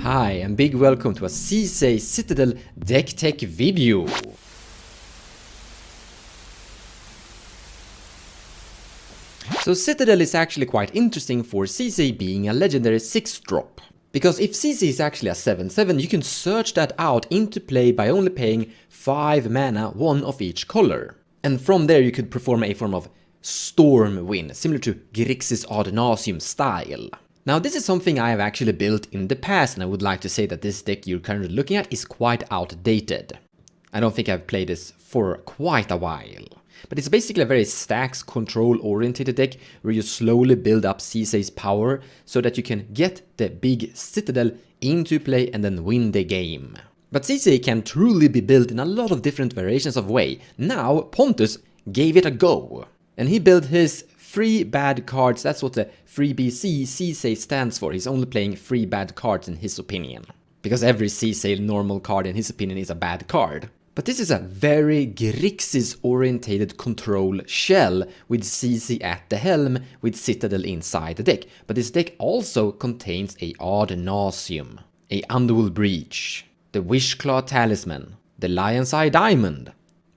Hi and big welcome to a sisay Citadel deck tech video. So Citadel is actually quite interesting for sisay being a legendary 6-drop. Because if sisay is actually a 7/7, you can search that out into play by only paying 5 mana, 1 of each color. And from there you could perform a form of storm win, similar to grixis nauseam style. Now this is something I have actually built in the past, and I would like to say that this deck you're currently looking at is quite outdated. I don't think I've played this for quite a while. But it's basically a very stacks control oriented deck where you slowly build up sisay's power so that you can get the big Citadel into play and then win the game. But sisay can truly be built in a lot of different variations of way. Now Pontus gave it a go. And he built his 3 bad cards. That's what the 3BC sisay stands for. He's only playing 3 bad cards in his opinion. Because every sisay normal card in his opinion is a bad card. But this is a very grixis orientated control shell with sisay at the helm with Citadel inside the deck. But this deck also contains a odd nauseam, a Underworld Breach, the Wishclaw Talisman, the Lion's Eye Diamond,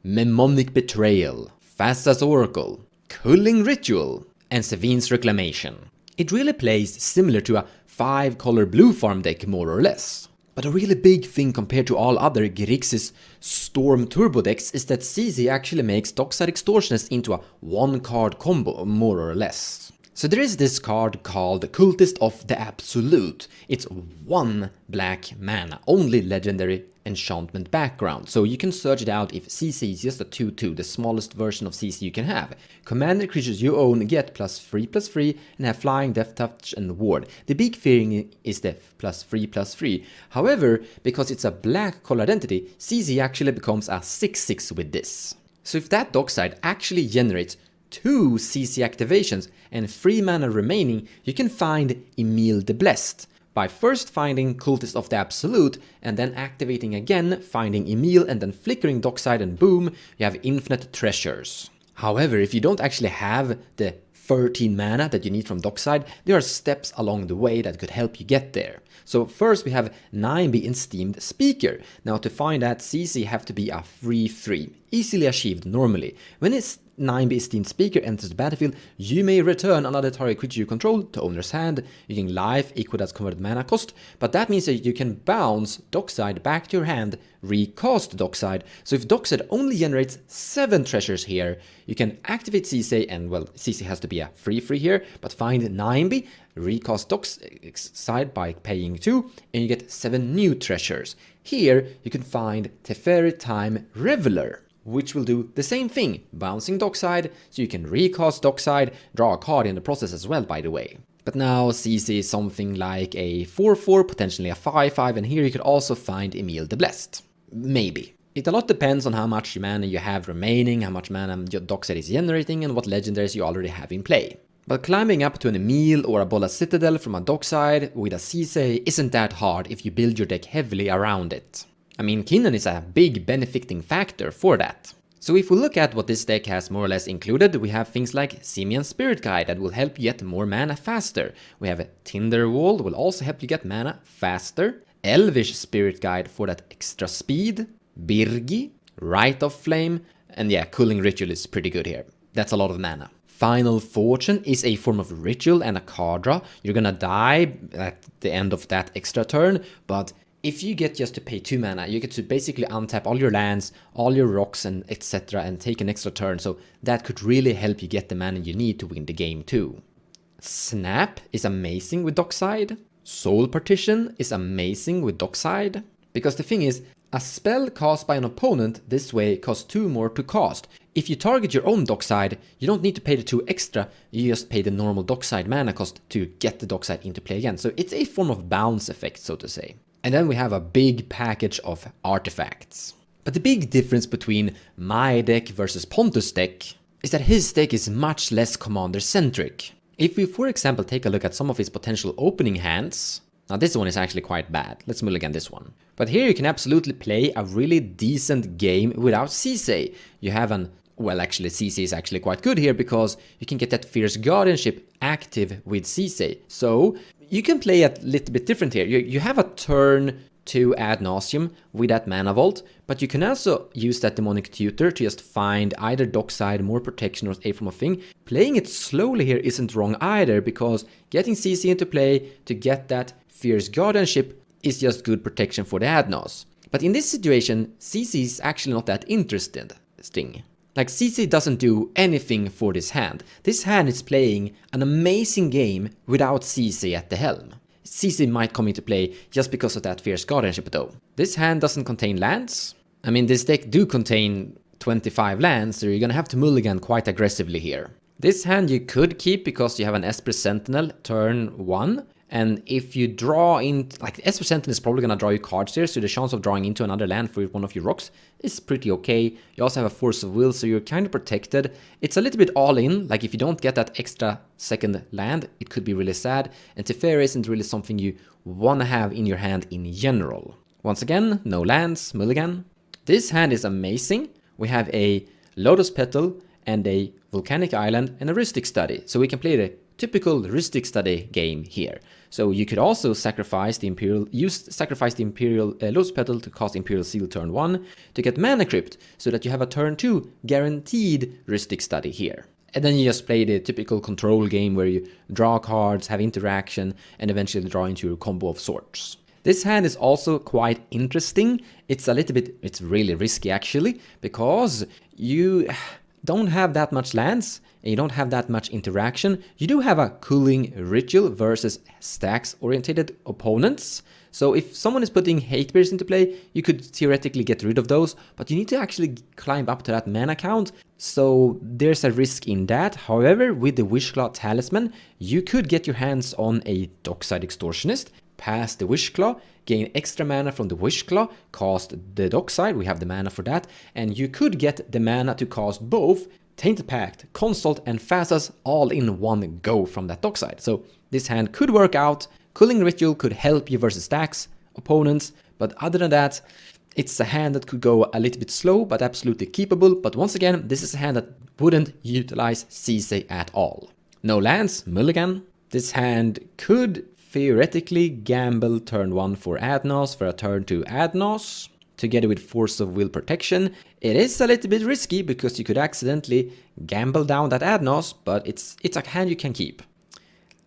Mnemonic Betrayal, Fasta's Oracle, Culling Ritual, and Sevin's Reclamation. It really plays similar to a 5-color blue farm deck more or less. But a really big thing compared to all other grixis Storm Turbo decks is that sisay actually makes Dockside Extortionist into a 1-card combo more or less. So there is this card called Cultist of the Absolute. It's 1 black mana, only legendary enchantment background, so you can search it out if sisay is just a 2/2, the smallest version of sisay you can have. Commander creatures you own get +3/+3 and have flying, death touch and ward. The big thing is the +3/+3. However, because it's a black color identity, sisay actually becomes a 6/6 with this. So if that dockside actually generates 2 sisay activations and 3 mana remaining, you can find Emil the Blessed by first finding Cultist of the Absolute and then activating again, finding Emil and then flickering dockside, and boom, you have infinite treasures. However, if you don't actually have the 13 mana that you need from dockside, there are steps along the way that could help you get there. So first we have 9B Esteemed Speaker. Now to find that, sisay have to be a 3/3, easily achieved normally. When it's 9B Esteemed Speaker enters the battlefield, you may return another target creature you control to owner's hand, using life equal as converted mana cost, but that means that you can bounce dockside back to your hand, recast dockside. So if dockside only generates 7 treasures here, you can activate sisay, and well, sisay has to be a 3/3 here, but find 9B, recast dockside by paying 2, and you get 7 new treasures. Here you can find Teferi Time Reveler, which will do the same thing, bouncing dockside, so you can recast dockside, draw a card in the process as well, by the way. But now sisay is something like a 4/4, potentially a 5/5, and here you could also find Emil the Blessed. Maybe. It a lot depends on how much mana you have remaining, how much mana your dockside is generating, and what legendaries you already have in play. But climbing up to an Emil or a Bola Citadel from a dockside with a sisay isn't that hard if you build your deck heavily around it. I mean, Kinnan is a big benefiting factor for that. So if we look at what this deck has more or less included, we have things like Simian Spirit Guide that will help you get more mana faster. We have a Tinder Wall that will also help you get mana faster. Elvish Spirit Guide for that extra speed. Birgi, Rite of Flame, and yeah, Culling Ritual is pretty good here. That's a lot of mana. Final Fortune is a form of ritual and a card draw. You're gonna die at the end of that extra turn, but if you get just to pay 2 mana, you get to basically untap all your lands, all your rocks and etc. and take an extra turn, so that could really help you get the mana you need to win the game too. Snap is amazing with dockside. Soul Partition is amazing with dockside. Because the thing is, a spell cast by an opponent this way costs 2 more to cast. If you target your own dockside, you don't need to pay the 2 extra, you just pay the normal dockside mana cost to get the dockside into play again. So it's a form of bounce effect, so to say. And then we have a big package of artifacts. But the big difference between my deck versus Pontus' deck is that his deck is much less commander-centric. If we, for example, take a look at some of his potential opening hands, now this one is actually quite bad. Let's mulligan this one. But here you can absolutely play a really decent game without sisay. You have an well, actually, CC is actually quite good here because you can get that Fierce Guardianship active with CC. So you can play it a little bit different here. You have a turn to add nauseam with that mana vault, but you can also use that demonic tutor to just find either dockside, more protection, or a form of thing. Playing it slowly here isn't wrong either, because getting CC into play to get that Fierce Guardianship is just good protection for the Adnos. But in this situation, CC is actually not that interesting. Like, CC doesn't do anything for this hand. This hand is playing an amazing game without CC at the helm. CC might come into play just because of that Fierce Guardianship though. This hand doesn't contain lands. I mean, this deck do contain 25 lands, so you're gonna have to mulligan quite aggressively here. This hand you could keep because you have an Esper Sentinel turn 1. And if you draw in, like, Esper Sentinel is probably gonna draw you cards here, so the chance of drawing into another land for one of your rocks is pretty okay. You also have a Force of Will, so you're kind of protected. It's a little bit all in, like if you don't get that extra second land, it could be really sad. And Teferi isn't really something you wanna have in your hand in general. Once again, no lands, mulligan. This hand is amazing. We have a Lotus Petal and a Volcanic Island and a Rhystic Study, so we can play the typical Rhystic Study game here. So you could also sacrifice the Imperial Lotus Petal to cast Imperial Seal turn 1 to get Mana Crypt, so that you have a turn 2 guaranteed Rhystic Study here. And then you just play the typical control game where you draw cards, have interaction, and eventually draw into your combo of sorts. This hand is also quite interesting. It's really risky actually, because you don't have that much lands, and you don't have that much interaction. You do have a cooling ritual versus stacks-oriented opponents. So if someone is putting hate bears into play, you could theoretically get rid of those, but you need to actually climb up to that mana count. So there's a risk in that. However, with the Wishclaw Talisman, you could get your hands on a Dockside Extortionist, pass the Wishclaw, gain extra mana from the Wishclaw, cast the Dockside, we have the mana for that, and you could get the mana to cast both Tainted Pact, Consult, and Phasas all in one go from that Dockside. So this hand could work out. Cooling Ritual could help you versus stacks, opponents, but other than that, it's a hand that could go a little bit slow, but absolutely keepable. But once again, this is a hand that wouldn't utilize sisay at all. No lands, mulligan. This hand could theoretically gamble turn 1 for Adnos for a turn 2 Adnos, together with Force of Will protection. It is a little bit risky because you could accidentally gamble down that Adnos, but it's a hand you can keep.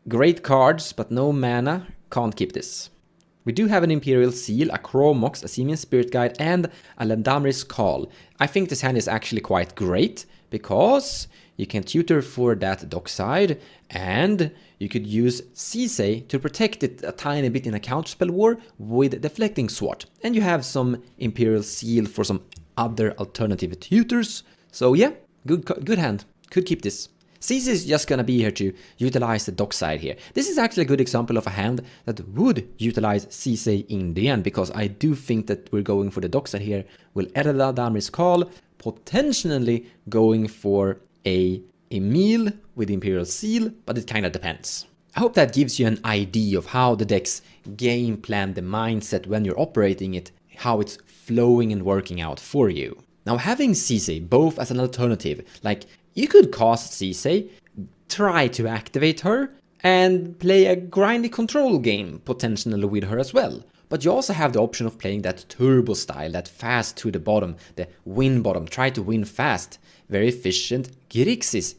Great cards, but no mana. Can't keep this. We do have an Imperial Seal, a Chromox, a Simian Spirit Guide, and a Landamri's Call. I think this hand is actually quite great because you can tutor for that Dockside, and you could use sisay to protect it a tiny bit in a counterspell war with Deflecting Sword. And you have some Imperial Seal for some other alternative tutors. So yeah, good hand. Could keep this. sisay is just gonna be here to utilize the Dockside here. This is actually a good example of a hand that would utilize sisay in the end, because I do think that we're going for the Dockside here. We'll edit Landamri's Call, potentially going for a meal with Imperial Seal, but it kind of depends. I hope that gives you an idea of how the deck's game plan, the mindset when you're operating it, how it's flowing and working out for you. Now, having sisay both as an alternative, like you could cast sisay, try to activate her, and play a grindy control game potentially with her as well. But you also have the option of playing that turbo style, that fast to the bottom, the win bottom, try to win fast. Very efficient grixis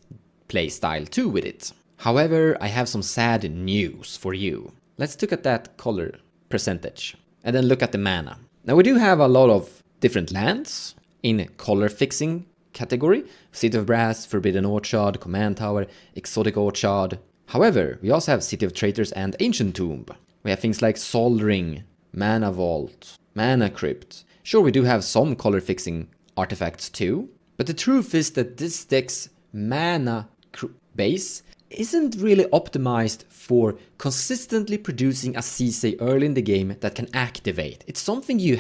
play style too with it. However, I have some sad news for you. Let's look at that color percentage and then look at the mana. Now we do have a lot of different lands in color fixing category. City of Brass, Forbidden Orchard, Command Tower, Exotic Orchard. However, we also have City of Traitors and Ancient Tomb. We have things like Sol Ring, Mana Vault, Mana Crypt. Sure, we do have some color fixing artifacts too, but the truth is that this deck's mana base isn't really optimized for consistently producing a sisay early in the game that can activate. It's something you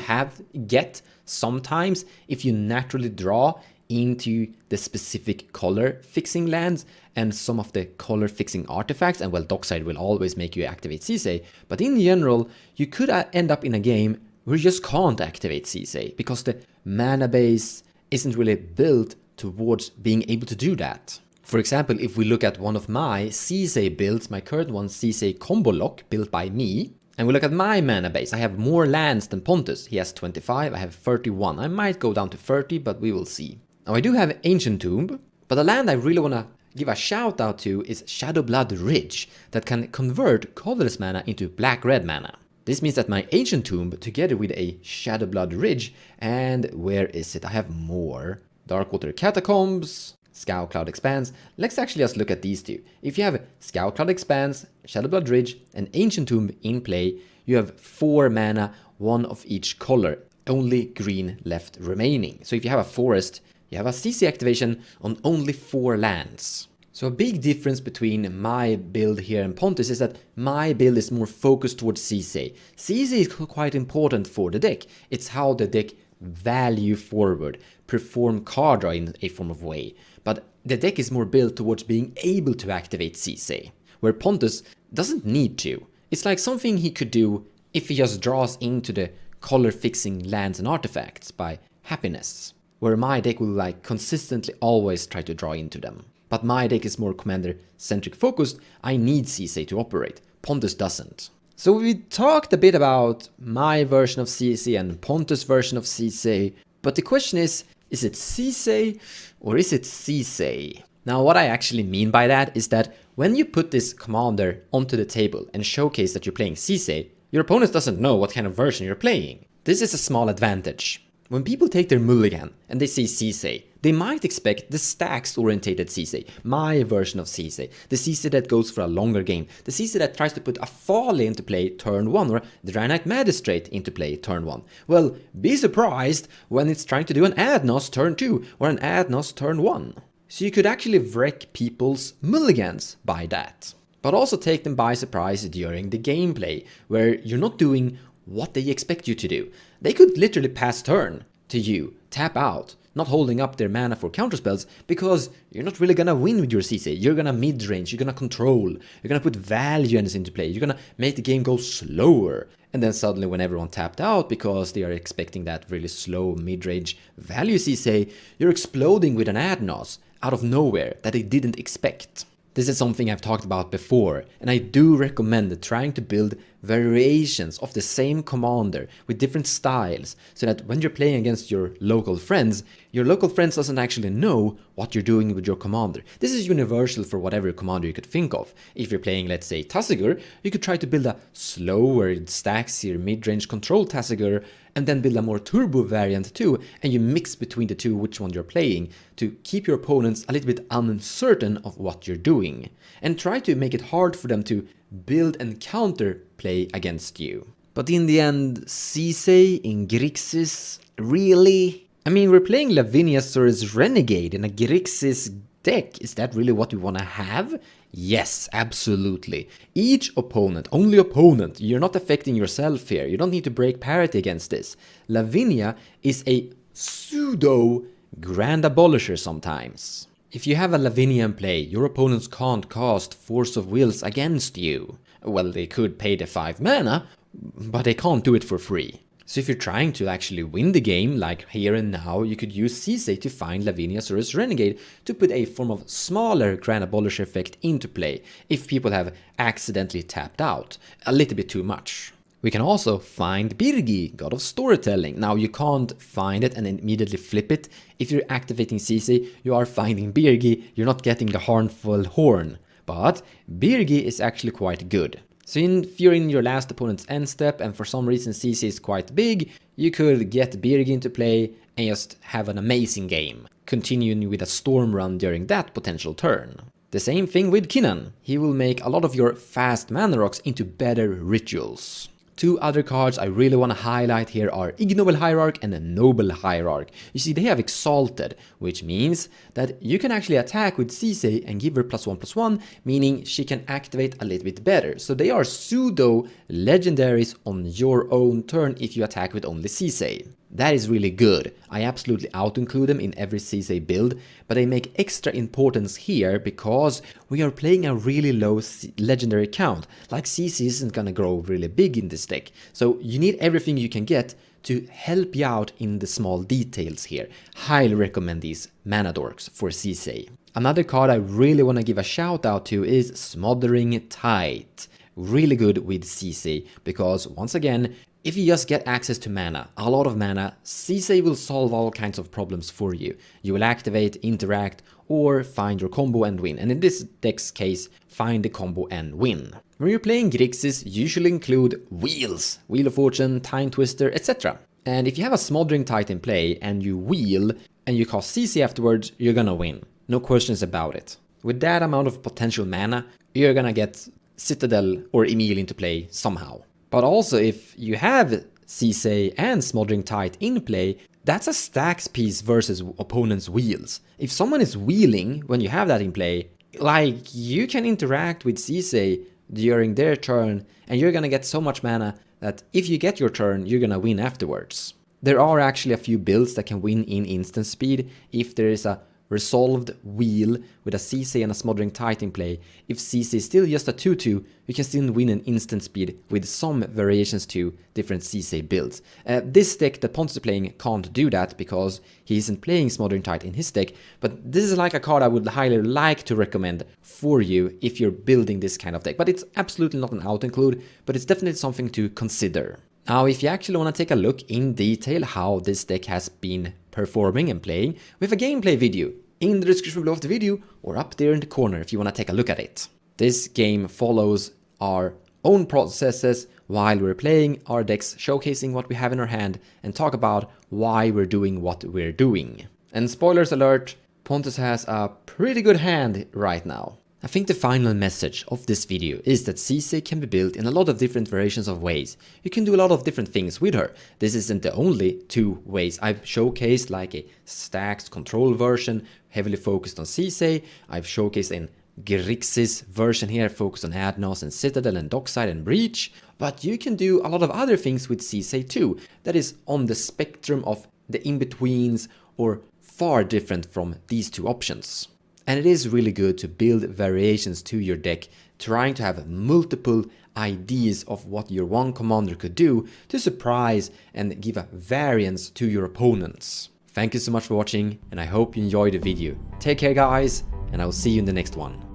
get sometimes if you naturally draw into the specific color fixing lands and some of the color fixing artifacts, and well, Dockside will always make you activate sisay, but in general you could end up in a game where you just can't activate sisay because the mana base isn't really built towards being able to do that. For example, if we look at one of my sisay builds, my current one, sisay combo lock, built by me, and we look at my mana base, I have more lands than Pontus. He has 25, I have 31. I might go down to 30, but we will see. Now I do have Ancient Tomb, but the land I really want to give a shout out to is Shadowblood Ridge, that can convert colorless mana into black-red mana. This means that my Ancient Tomb, together with a Shadowblood Ridge, and where is it? I have more. Darkwater Catacombs, Scowcloud Expanse. Let's actually just look at these two. If you have Scowcloud Expanse, Shadowblood Ridge, and Ancient Tomb in play, you have 4 mana, 1 of each color, only green left remaining. So if you have a forest, you have a CC activation on only 4 lands. So a big difference between my build here and Pontus is that my build is more focused towards CC. CC is quite important for the deck. It's how the deck value forward, perform card draw in a form of way. But the deck is more built towards being able to activate CC, where Pontus doesn't need to. It's like something he could do if he just draws into the color fixing lands and artifacts by happiness, where my deck will like consistently always try to draw into them. But my deck is more commander-centric focused. I need CC to operate. Pontus doesn't. So we talked a bit about my version of CC and Pontus' version of CC, but the question is it CC or is it CC? Now what I actually mean by that is that when you put this commander onto the table and showcase that you're playing CC, your opponent doesn't know what kind of version you're playing. This is a small advantage. When people take their Mulligan and they see CC, they might expect the stacks-orientated CC, my version of CC, the CC that goes for a longer game, the CC that tries to put a Folly into play turn 1 or the Draenei Magistrate into play turn 1. Well, be surprised when it's trying to do an Adnos turn 2 or an Adnos turn 1. So you could actually wreck people's Mulligans by that. But also take them by surprise during the gameplay, where you're not doing what they expect you to do. They could literally pass turn to you, tap out, not holding up their mana for counterspells, because you're not really gonna win with your CC. You're gonna mid-range, you're gonna control, you're gonna put value engines into play, you're gonna make the game go slower. And then suddenly when everyone tapped out because they are expecting that really slow mid-range value CC, you're exploding with an Adnos out of nowhere that they didn't expect. This is something I've talked about before, and I do recommend trying to build variations of the same commander with different styles, so that when you're playing against your local friends doesn't actually know what you're doing with your commander. This is universal for whatever commander you could think of. If you're playing, let's say, Tasigur, you could try to build a slower, stacksier, mid-range control Tasigur, and then build a more turbo variant too, and you mix between the two which one you're playing to keep your opponents a little bit uncertain of what you're doing, and try to make it hard for them to build and counter play against you. But in the end, sisay in grixis, really? I mean, we're playing Laviniasaurus Renegade in a grixis deck. Is that really what we want to have? Yes, absolutely. Each opponent, only opponent, you're not affecting yourself here. You don't need to break parity against this. Lavinia is a pseudo Grand Abolisher sometimes. If you have a Lavinia in play, your opponents can't cast Force of Wills against you. Well, they could pay the 5 mana, but they can't do it for free. So if you're trying to actually win the game, like here and now, you could use sisay to find Laviniasaurus Renegade to put a form of smaller Grand Abolisher effect into play if people have accidentally tapped out a little bit too much. We can also find Birgi, God of Storytelling. Now you can't find it and immediately flip it. If you're activating sisay, you are finding Birgi, you're not getting the harmful horn. But Birgi is actually quite good. So if you're in your last opponent's end step and for some reason sisay is quite big, you could get Birgi into play and just have an amazing game, continuing with a storm run during that potential turn. The same thing with Kinnan. He will make a lot of your fast mana rocks into better rituals. 2 other cards I really want to highlight here are Ignoble Hierarch and Noble Hierarch. You see, they have Exalted, which means that you can actually attack with sisay and give her +1/+1, meaning she can activate a little bit better. So they are pseudo legendaries on your own turn if you attack with only sisay. That is really good. I absolutely out-include them in every sisay build, but they make extra importance here because we are playing a really low legendary count. Like sisay isn't gonna grow really big in this deck, so you need everything you can get to help you out in the small details here. Highly recommend these Mana Dorks for sisay. Another card I really want to give a shout out to is Smothering Tide. Really good with sisay, because once again, if you just get access to mana, a lot of mana, sisay will solve all kinds of problems for you. You will activate, interact, or find your combo and win. And in this deck's case, find the combo and win. When you're playing grixis, usually include wheels, Wheel of Fortune, Time Twister, etc. And if you have a Smothering Tide in play and you wheel and you cast sisay afterwards, you're gonna win. No questions about it. With that amount of potential mana, you're gonna get Citadel or Emil into play somehow. But also, if you have sisay and Smothering Tide in play, that's a stacks piece versus opponent's wheels. If someone is wheeling when you have that in play, like, you can interact with sisay during their turn and you're gonna get so much mana that if you get your turn, you're gonna win afterwards. There are actually a few builds that can win in instant speed if there is a resolved wheel with a sisay and a Smothering Tide in play. If sisay is still just a 2/2, you can still win an instant speed with some variations to different sisay builds. This deck that Pontus is playing can't do that because he isn't playing Smothering Tide in his deck, but this is like a card I would highly like to recommend for you if you're building this kind of deck. But it's absolutely not an out-include, but it's definitely something to consider. Now, if you actually want to take a look in detail how this deck has been performing and playing, we have a gameplay video in the description below of the video or up there in the corner if you want to take a look at it. This game follows our own processes while we're playing our decks, showcasing what we have in our hand and talk about why we're doing what we're doing. And spoilers alert, Pontus has a pretty good hand right now. I think the final message of this video is that sisay can be built in a lot of different variations of ways. You can do a lot of different things with her. This isn't the only two ways I've showcased, like a stacks control version heavily focused on sisay. I've showcased an grixis version here focused on Adnos and Citadel and Dockside and Breach. But you can do a lot of other things with sisay too, that is on the spectrum of the in-betweens or far different from these two options. And it is really good to build variations to your deck, trying to have multiple ideas of what your one commander could do to surprise and give a variance to your opponents. Thank you so much for watching, and I hope you enjoyed the video. Take care guys, and I will see you in the next one.